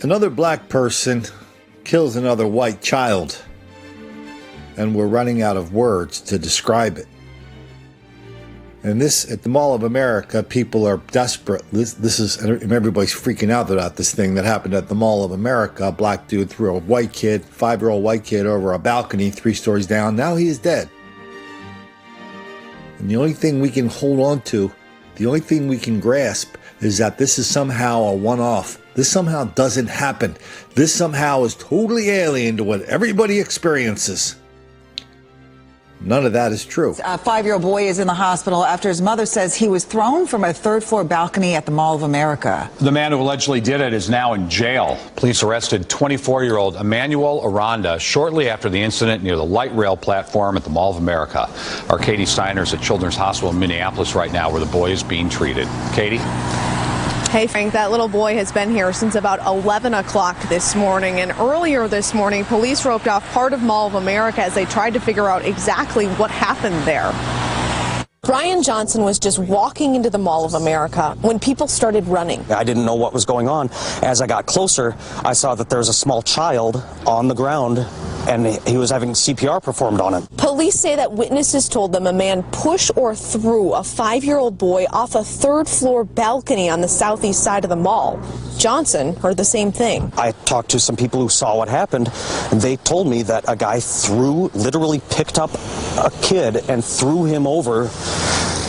Another black person kills another white child, and we're running out of words to describe it. And this, at the Mall of America, people are desperate. This is, and everybody's freaking out about this thing that happened at the Mall of America. A black dude threw a white kid, 5-year-old white kid, over a balcony 3 stories down. Now he is dead. And the only thing we can hold on to, the only thing we can grasp, is that this is somehow a one-off. This somehow doesn't happen. This somehow is totally alien to what everybody experiences. None of that is true. A 5-year-old boy is in the hospital after his mother says he was thrown from a 3rd-floor balcony at the Mall of America. The man who allegedly did it is now in jail. Police arrested 24-year-old Emmanuel Aranda shortly after the incident near the light rail platform at the Mall of America. Our Katie Steiner's at Children's Hospital in Minneapolis right now, where the boy is being treated. Katie? Hey, Frank, that little boy has been here since about 11 o'clock this morning. And earlier this morning, police roped off part of Mall of America as they tried to figure out exactly what happened there. Brian Johnson was just walking into the Mall of America when people started running. I didn't know what was going on. As I got closer, I saw that there was a small child on the ground, and he was having CPR performed on him. Police say that witnesses told them a man pushed or threw a 5-year-old boy off a 3rd-floor balcony on the southeast side of the mall. Johnson heard the same thing. I talked to some people who saw what happened, and they told me that a guy literally picked up a kid and threw him over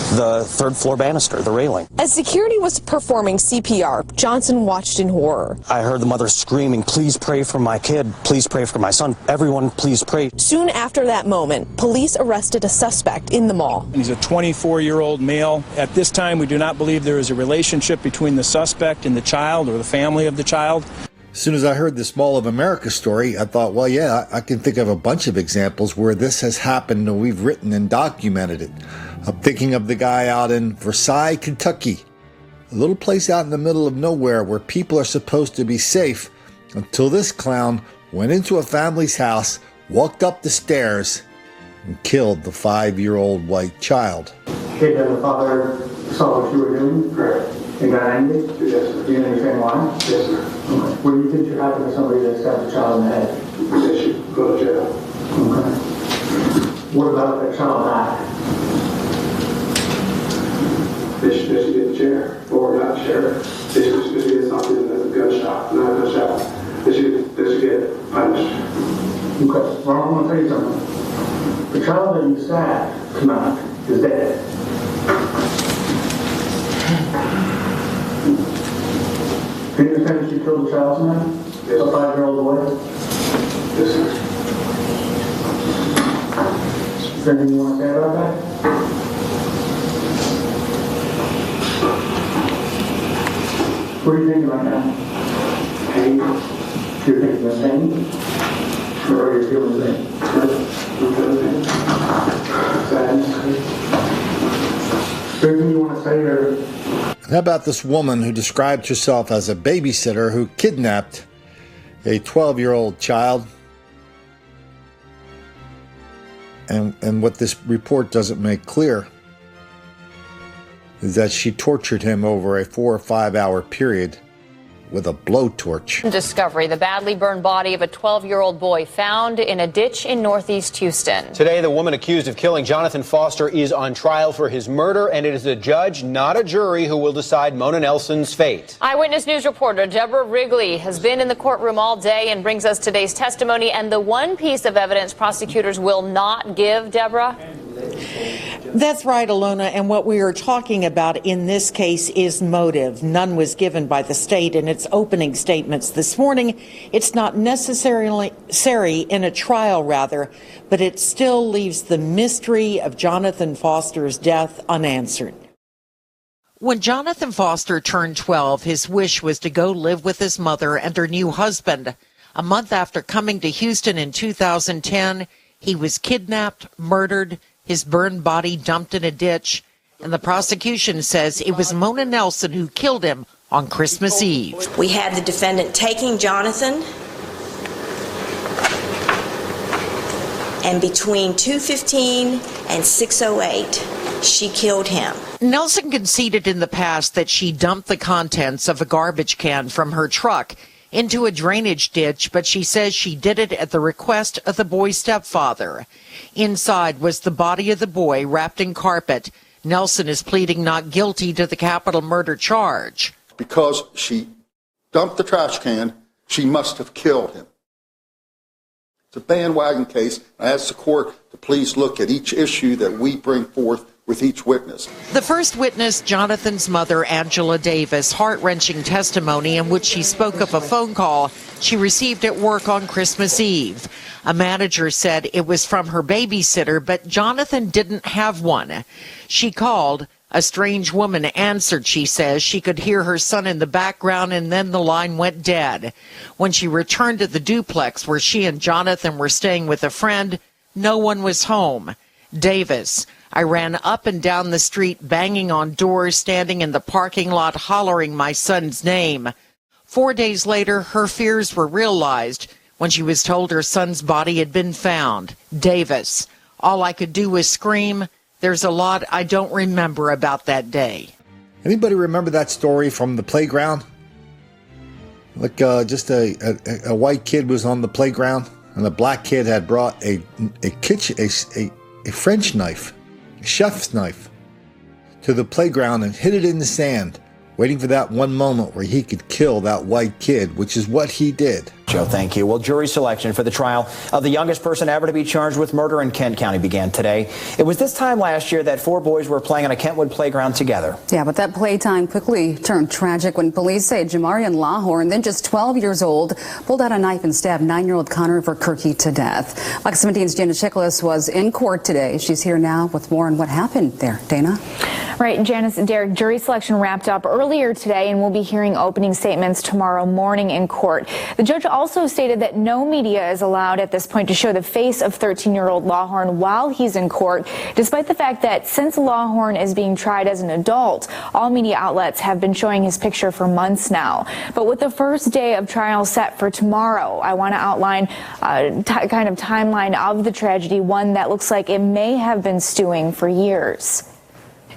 the 3rd-floor banister, the railing. As security was performing CPR, Johnson watched in horror. I heard the mother screaming, "Please pray for my kid, please pray for my son, everyone please pray." Soon after that moment, police arrested a suspect in the mall. He's a 24-year-old male. At this time, we do not believe there is a relationship between the suspect and the child or the family of the child. As soon as I heard this Mall of America story, I thought, well, yeah, I can think of a bunch of examples where this has happened and we've written and documented it. I'm thinking of the guy out in Versailles, Kentucky, a little place out in the middle of nowhere where people are supposed to be safe until this clown went into a family's house, walked up the stairs, and killed the 5-year-old white child. Okay, then the father saw what you were doing? Correct. And got angry? Yes, sir. Do you understand why? Yes, sir. Okay. What do you think should happen to somebody that's got a child in the head? They should go to jail. Okay. What about if that child died? They should get the chair, or not the chair. They should get something that's a gunshot, not a gunshot. They should get punished. Okay. Well, I'm going to tell you something. The child that you stabbed tonight is dead. Do you understand that you killed the child tonight? Yes. A 5-year-old boy? Yes, sir. Is there anything you want to say about that? What are you thinking right now? Pain. You're thinking of pain? Or are you feeling pain? I'm feeling pain. Sadness. Is there anything you want to say or... How about this woman who described herself as a babysitter who kidnapped a 12-year-old child? And what this report doesn't make clear is that she tortured him over a 4 or 5 hour period with a blowtorch. Discovery, the badly burned body of a 12-year-old boy found in a ditch in northeast Houston. Today, the woman accused of killing Jonathan Foster is on trial for his murder, and it is a judge, not a jury, who will decide Mona Nelson's fate. Eyewitness News reporter Deborah Wrigley has been in the courtroom all day and brings us today's testimony and the one piece of evidence prosecutors will not give, Deborah. That's right, Alona, and what we are talking about in this case is motive. None was given by the state in its opening statements this morning. It's not necessarily in a trial, but it still leaves the mystery of Jonathan Foster's death unanswered. When Jonathan Foster turned 12, his wish was to go live with his mother and her new husband. A month after coming to Houston in 2010, he was kidnapped, murdered, his burned body dumped in a ditch, and the prosecution says it was Mona Nelson who killed him on Christmas Eve. We had the defendant taking Jonathan, and between 2:15 and 6:08, she killed him. Nelson conceded in the past that she dumped the contents of a garbage can from her truck into a drainage ditch, but she says she did it at the request of the boy's stepfather. Inside was the body of the boy wrapped in carpet. Nelson is pleading not guilty to the capital murder charge. Because she dumped the trash can, she must have killed him. It's a bandwagon case. I ask the court to please look at each issue that we bring forth with each witness. The first witness, Jonathan's mother, Angela Davis, heart-wrenching testimony in which she spoke of a phone call she received at work on Christmas Eve. A manager said it was from her babysitter, but Jonathan didn't have one. She called. A strange woman answered, she says. She could hear her son in the background, and then the line went dead. When she returned to the duplex where she and Jonathan were staying with a friend, no one was home. Davis: I ran up and down the street, banging on doors, standing in the parking lot, hollering my son's name. 4 days later, her fears were realized when she was told her son's body had been found. Davis: all I could do was scream. There's a lot I don't remember about that day. Anybody remember that story from the playground? Like just a white kid was on the playground, and a black kid had brought a French knife, a chef's knife, to the playground and hid it in the sand, waiting for that one moment where he could kill that white kid, which is what he did. Joe, thank you. Well, jury selection for the trial of the youngest person ever to be charged with murder in Kent County began today. It was this time last year that 4 boys were playing on a Kentwood playground together. Yeah, but that playtime quickly turned tragic when police say Jamarian Lawhorn, then just 12 years old, pulled out a knife and stabbed 9-year-old Connor Verkerke to death. Fox 17's Dana Chiklis was in court today. She's here now with more on what happened there. Dana? Right, Janice and Derek, jury selection wrapped up earlier today, and we'll be hearing opening statements tomorrow morning in court. The judge also stated that no media is allowed at this point to show the face of 13-year-old Lawhorn while he's in court, despite the fact that since Lawhorn is being tried as an adult, all media outlets have been showing his picture for months now. But with the first day of trial set for tomorrow, I want to outline a kind of timeline of the tragedy, one that looks like it may have been stewing for years.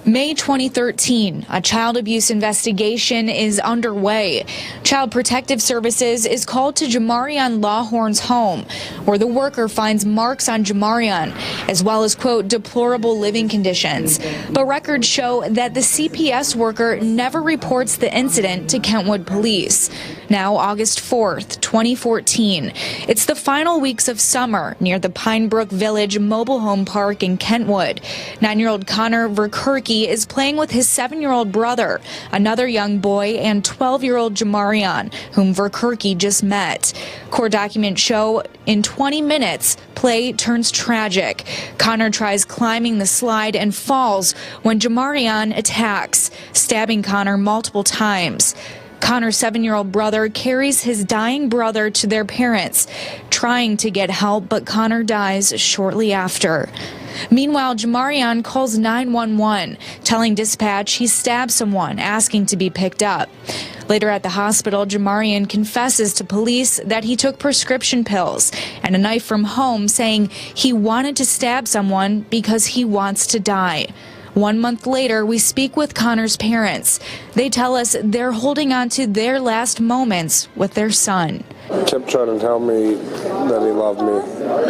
May 2013, a child abuse investigation is underway. Child Protective Services is called to Jamarian Lawhorn's home, where the worker finds marks on Jamarian, as well as, quote, deplorable living conditions. But records show that the CPS worker never reports the incident to Kentwood police. Now, August 4th, 2014. It's the final weeks of summer near the Pinebrook Village mobile home park in Kentwood. 9-year-old Connor Verkerke is playing with his 7-year-old brother, another young boy, and 12-year-old Jamarian, whom Verkerke just met. Court documents show in 20 minutes, play turns tragic. Connor tries climbing the slide and falls when Jamarian attacks, stabbing Connor multiple times. Connor's 7-year-old brother carries his dying brother to their parents, trying to get help, but Connor dies shortly after. Meanwhile, Jamarian calls 911, telling dispatch he stabbed someone, asking to be picked up. Later at the hospital, Jamarian confesses to police that he took prescription pills and a knife from home, saying he wanted to stab someone because he wants to die. 1 month later, we speak with Connor's parents. They tell us they're holding on to their last moments with their son. He kept trying to tell me that he loved me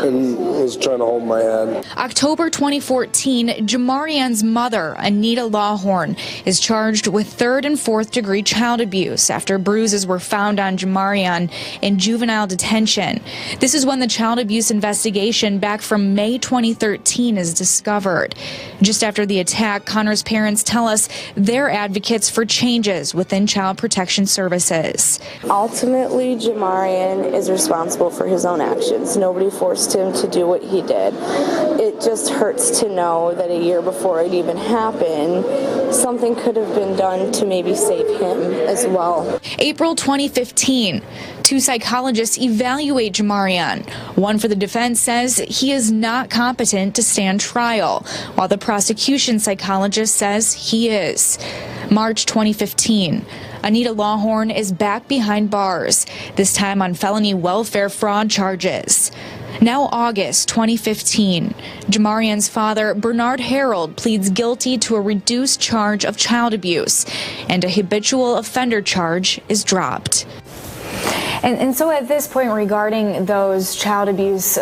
and was trying to hold my hand. October 2014, Jamarian's mother, Anita Lawhorn, is charged with 3rd and 4th degree child abuse after bruises were found on Jamarian in juvenile detention. This is when the child abuse investigation back from May 2013 is discovered. Just after the attack, Connor's parents tell us they're advocates for changes within Child Protection Services. Ultimately, Jamarian is responsible for his own actions. Nobody forced him to do what he did. It just hurts to know that a year before it even happened, something could have been done to maybe save him as well. April 2015, 2 psychologists evaluate Jamarian. One for the defense says he is not competent to stand trial, while the prosecution psychologist says he is. March 2015. Anita Lawhorn is back behind bars, this time on felony welfare fraud charges. Now August 2015, Jamarian's father, Bernard Harold, pleads guilty to a reduced charge of child abuse, and a habitual offender charge is dropped. And so at this point, regarding those child abuse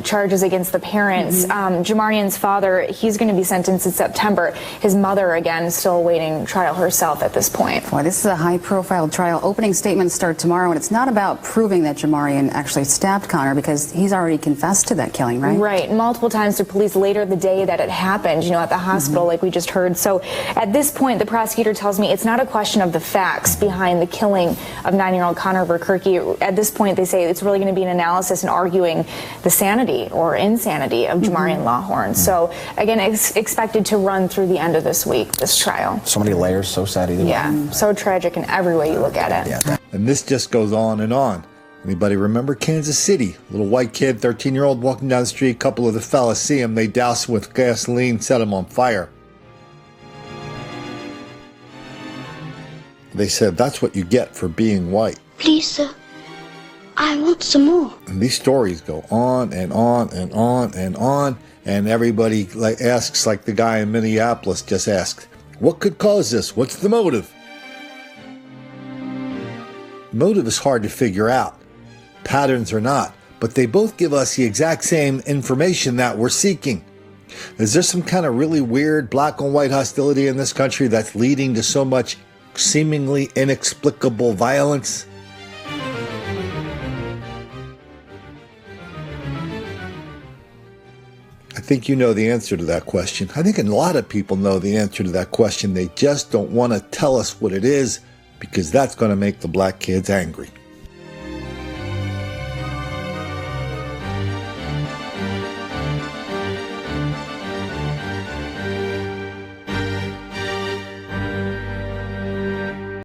charges against the parents, Jamarion's father, he's going to be sentenced in September. His mother, again, still awaiting trial herself at this point. Boy, this is a high-profile trial. Opening statements start tomorrow, and it's not about proving that Jamarion actually stabbed Connor because he's already confessed to that killing, right? Right. Multiple times to police later the day that it happened, you know, at the hospital, like we just heard. So at this point, the prosecutor tells me it's not a question of the facts behind the killing of 9-year-old Connor Verkerke. At this point, they say it's really going to be an analysis and arguing the sanity or insanity of Jamarion Lawhorn. So again, it's expected to run through the end of this week, this trial. So many layers, so sad either way. Yeah, so tragic in every way you look at it. Yeah. And this just goes on and on. Anybody remember Kansas City? Little white kid, 13-year-old, walking down the street. A couple of the fellas see him. They douse him with gasoline, set him on fire. They said, that's what you get for being white. Please, sir. I want some more. And these stories go on and on and on and on. And everybody asks, like the guy in Minneapolis just asked, what could cause this? What's the motive? Motive is hard to figure out. Patterns are not. But they both give us the exact same information that we're seeking. Is there some kind of really weird black on white hostility in this country that's leading to so much seemingly inexplicable violence? I think you know the answer to that question. I think a lot of people know the answer to that question. They just don't want to tell us what it is because that's going to make the black kids angry.